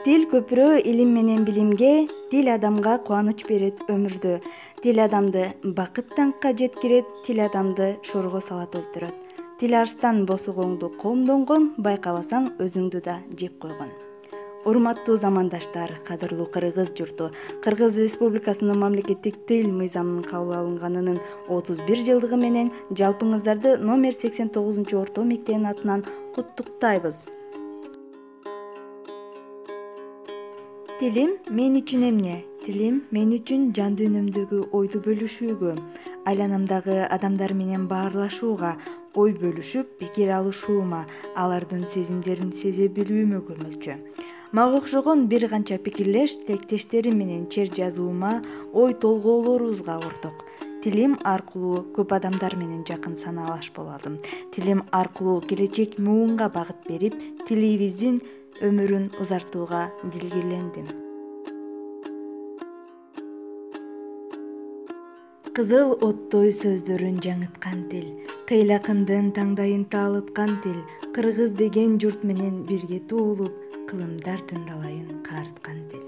Дил көпүрө илим менен билимге, дил адамга кубаныч берет өмүрдө. Дил адамды бакыт даңкка жеткирет, дил адамды шорго салат өлтүрөт. Дил арстан босугоңду коомдонгон, байкабасаң өзүңдү да жеп койгон. Урматтуу замандаштар, кадырлуу кыргыз журту, Кыргыз Республикасынын мамлекеттик тил мыйзамынын кабыл алынганынын 31 жылдыгы менен жалпыңыздарды номер 89 орто мектебинин атынан куттуктайбыз. Тилим мен үчүн эмне? Тилим мен үчүн жан дүйнөмдөгү ойду бөлүшүүгө, айланамдагы адамдар менен баарлашууга, ой бөлүшүп, пикир алышуума, алардын сезимдерин сезе билүүмө көмөкчү. Мага окшогон бир канча пикирлеш тилектештерим менен чер жазуума, ой толгоолорубузга орток. Тилим аркылуу көп адамдар менен жакын санаалаш болдум. Тилим аркылуу келечек муунга багыт берип, тилибиздин өмүрүн узартууга дилгирлендим. Кызыл оттой сөздөрүн жаңыткан тил, кыйлакындын таңдайын таалыткан тил, кыргыз деген журт менен бирге туулуп, кылымдардын далайын каарткан тил.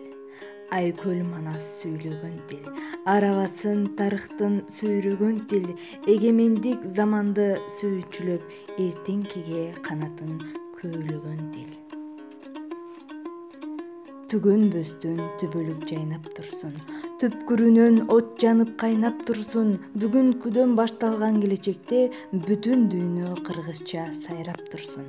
Айкөл манас сүйлөгөн тил, арабасын тарыхтын сүйрөгөн тил, эгемендик заманды сүйчүлөп, эртеңкиге канатын көөлөгөн тил. Түгөнбөстөн түбөлүк жайнап турсун, түпкүрүнөн от жанып кайнап турсун, бүгүнкүдөн башталган келечекте бүтүн дүйнө кыргызча сайрап турсун.